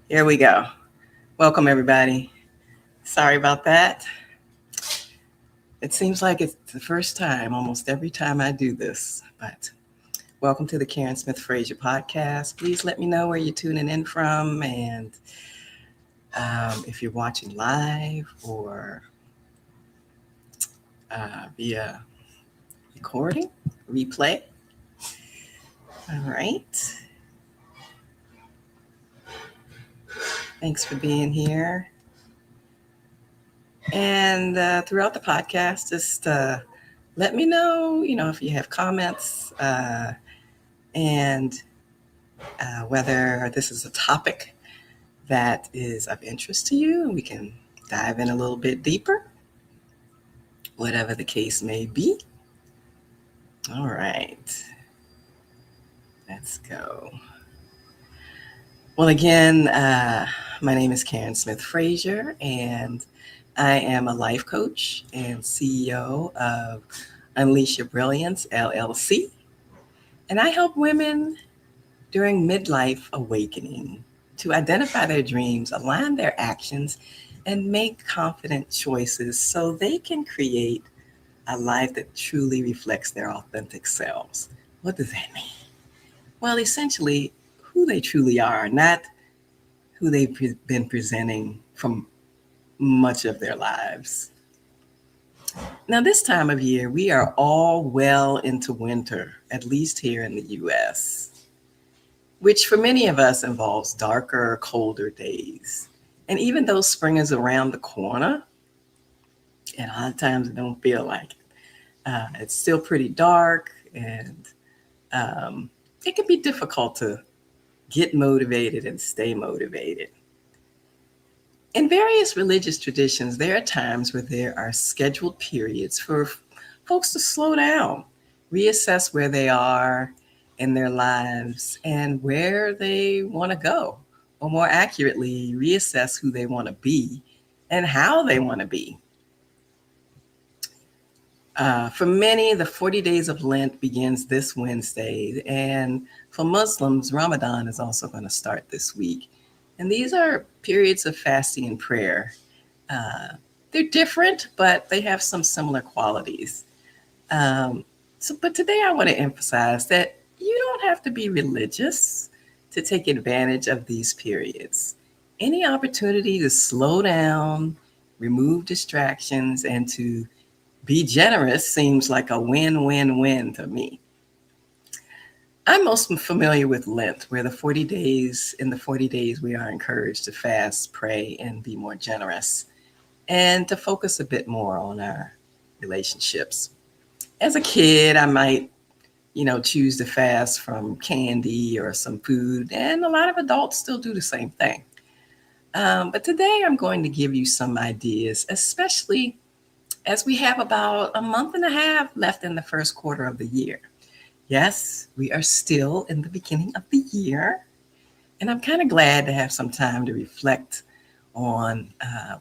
Here we go. Welcome, everybody. Sorry about that. It seems like it's the first time almost every time I do this, but welcome to the Karen Smith Frazier podcast. Please let me know where you're tuning in from and if you're watching live or via recording, replay. All right. Thanks for being here. And throughout the podcast, just let me know, if you have comments and whether this is a topic that is of interest to you. We can dive in a little bit deeper, whatever the case may be. All right, let's go. Well, again, my name is Karen Smith Frazier, and I am a life coach and CEO of Unleash Your Brilliance, LLC. And I help women during midlife awakening to identify their dreams, align their actions, and make confident choices so they can create a life that truly reflects their authentic selves. What does that mean? Well, essentially, who they truly are, not who they've been presenting from much of their lives. Now, this time of year, we are all well into winter, at least here in the US, which for many of us involves darker, colder days. And even though spring is around the corner, and a lot of times it don't feel like it, it's still pretty dark, and it can be difficult to get motivated and stay motivated. In various religious traditions, there are times where there are scheduled periods for folks to slow down, reassess where they are in their lives and where they want to go, or more accurately, reassess who they want to be and how they want to be. For many, the 40 days of Lent begins this Wednesday, and for Muslims, Ramadan is also going to start this week. And these are periods of fasting and prayer. They're different, but they have some similar qualities. But today I want to emphasize that you don't have to be religious to take advantage of these periods. Any opportunity to slow down, remove distractions, and to be generous seems like a win-win-win to me. I'm most familiar with Lent, where in the 40 days, we are encouraged to fast, pray, and be more generous, and to focus a bit more on our relationships. As a kid, I might, choose to fast from candy or some food, and a lot of adults still do the same thing. But today, I'm going to give you some ideas, especially as we have about a month and a half left in the first quarter of the year. Yes, we are still in the beginning of the year, and I'm kind of glad to have some time to reflect on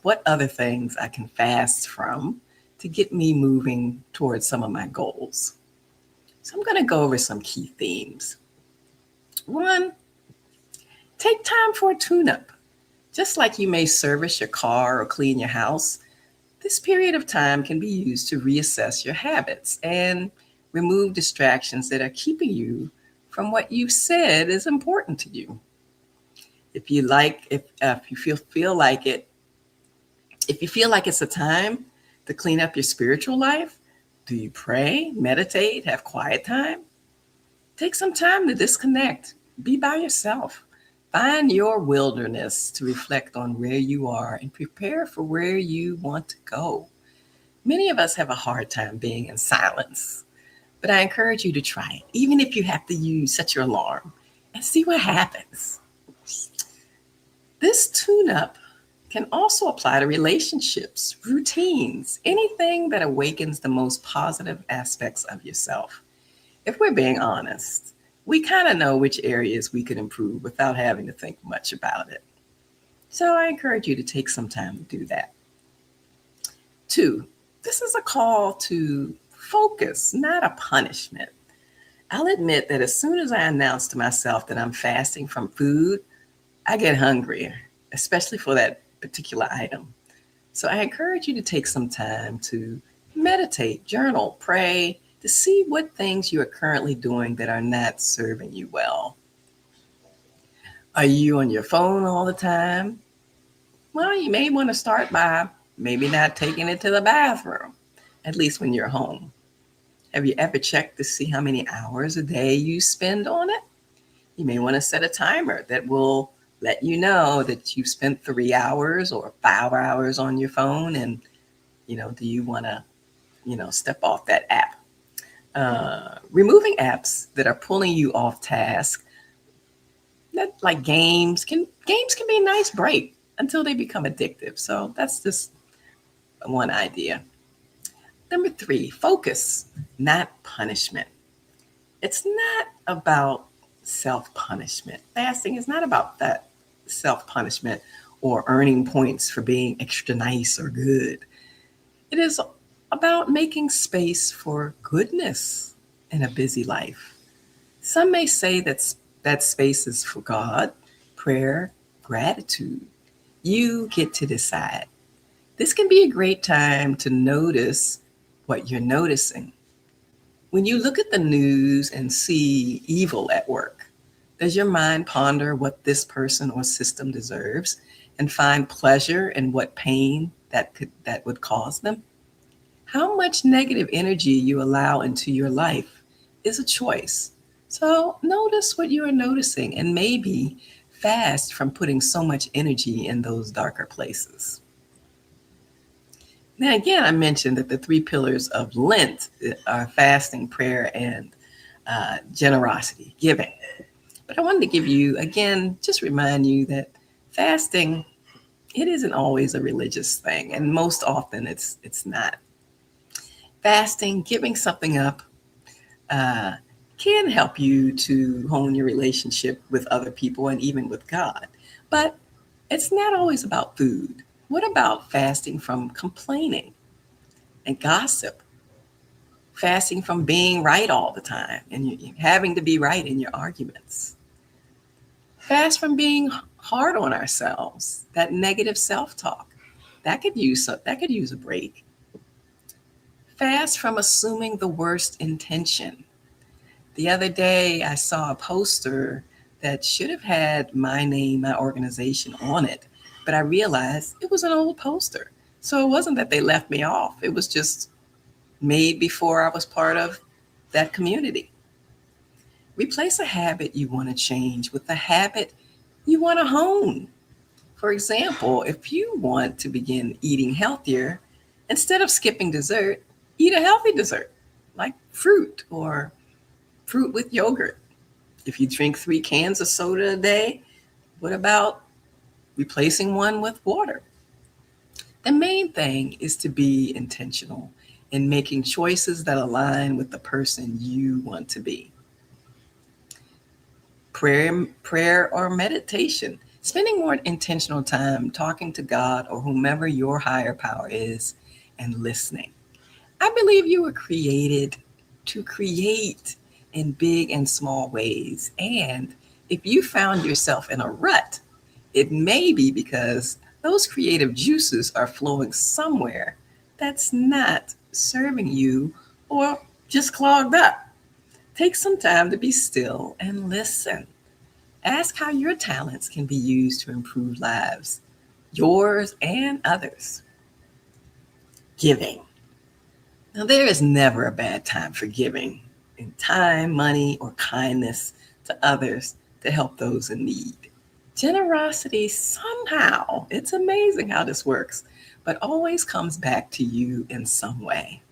what other things I can fast from to get me moving towards some of my goals. So I'm going to go over some key themes. One, take time for a tune-up. Just like you may service your car or clean your house, this period of time can be used to reassess your habits and remove distractions that are keeping you from what you said is important to you. If you feel like it, if you feel like it's a time to clean up your spiritual life, do you pray, meditate, have quiet time? Take some time to disconnect, be by yourself. Find your wilderness to reflect on where you are and prepare for where you want to go. Many of us have a hard time being in silence, but I encourage you to try it, even if you have to set your alarm and see what happens. This tune-up can also apply to relationships, routines, anything that awakens the most positive aspects of yourself. If we're being honest, we kind of know which areas we could improve without having to think much about it. So I encourage you to take some time to do that. 2, this is a call to focus, not a punishment. I'll admit that as soon as I announce to myself that I'm fasting from food, I get hungrier, especially for that particular item. So I encourage you to take some time to meditate, journal, pray, to see what things you are currently doing that are not serving you well. Are you on your phone all the time? Well, you may want to start by maybe not taking it to the bathroom, at least when you're home. Have you ever checked to see how many hours a day you spend on it? You may want to set a timer that will let you know that you've spent 3 hours or 5 hours on your phone. And, do you want to, step off that app? Removing apps that are pulling you off task, that like games can be a nice break until they become addictive. So that's just one idea. Number 3, focus, not punishment. It's not about self-punishment. Fasting is not about that self-punishment or earning points for being extra nice or good. It is about making space for goodness in a busy life. Some may say that space is for God, prayer, gratitude. You get to decide. This can be a great time to notice what you're noticing. When you look at the news and see evil at work, does your mind ponder what this person or system deserves and find pleasure in what pain that would cause them? How much negative energy you allow into your life is a choice. So notice what you are noticing and maybe fast from putting so much energy in those darker places. Now, again, I mentioned that the 3 pillars of Lent are fasting, prayer, and generosity, giving. But I wanted to give you, again, just remind you that fasting, it isn't always a religious thing, and most often it's not. Fasting, giving something up, can help you to hone your relationship with other people and even with God. But it's not always about food. What about fasting from complaining and gossip? Fasting from being right all the time and having to be right in your arguments. Fast from being hard on ourselves, that negative self-talk. That could use a break. Fast from assuming the worst intention. The other day, I saw a poster that should have had my name, my organization on it, but I realized it was an old poster. So it wasn't that they left me off. It was just made before I was part of that community. Replace a habit you want to change with a habit you want to hone. For example, if you want to begin eating healthier, instead of skipping dessert, eat a healthy dessert like fruit or fruit with yogurt. If you drink 3 cans of soda a day, what about replacing one with water? The main thing is to be intentional in making choices that align with the person you want to be. Prayer or meditation, spending more intentional time talking to God or whomever your higher power is and listening. I believe you were created to create in big and small ways. And if you found yourself in a rut, it may be because those creative juices are flowing somewhere that's not serving you or just clogged up. Take some time to be still and listen. Ask how your talents can be used to improve lives, yours and others. Giving. Now, there is never a bad time for giving in time, money, or kindness to others to help those in need. Generosity somehow, it's amazing how this works, but always comes back to you in some way.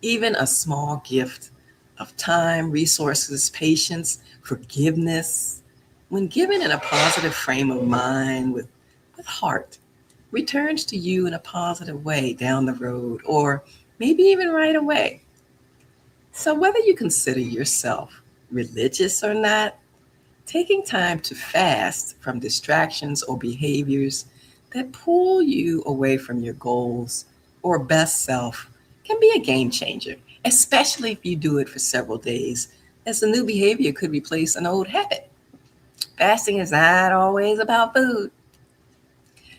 Even a small gift of time, resources, patience, forgiveness, when given in a positive frame of mind with heart, returns to you in a positive way down the road or maybe even right away. So whether you consider yourself religious or not, taking time to fast from distractions or behaviors that pull you away from your goals or best self can be a game changer, especially if you do it for several days, as the new behavior could replace an old habit. Fasting is not always about food.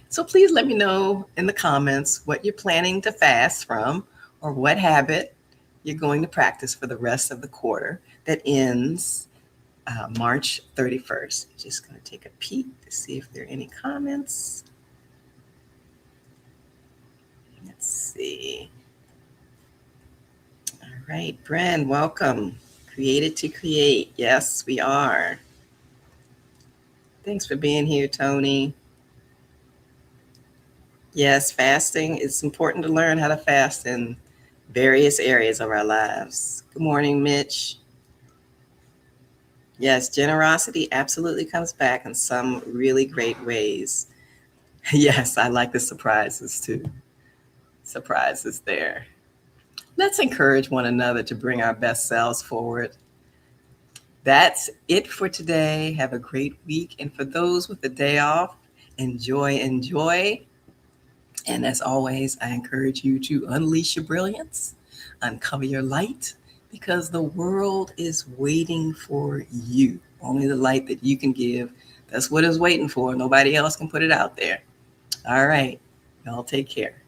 So please let me know in the comments what you're planning to fast from or what habit you're going to practice for the rest of the quarter that ends March 31st. Just going to take a peek to see if there are any comments. Let's see. All right, Bren, welcome. Created to create. Yes, we are. Thanks for being here, Tony. Yes, fasting. It's important to learn how to fast in various areas of our lives. Good morning, Mitch. Yes, generosity absolutely comes back in some really great ways. Yes, I like the surprises too. Surprises there. Let's encourage one another to bring our best selves forward. That's it for today. Have a great week. And for those with the day off, enjoy. And as always, I encourage you to unleash your brilliance, uncover your light, because the world is waiting for you. Only the light that you can give. That's what it's waiting for. Nobody else can put it out there. All right. Y'all take care.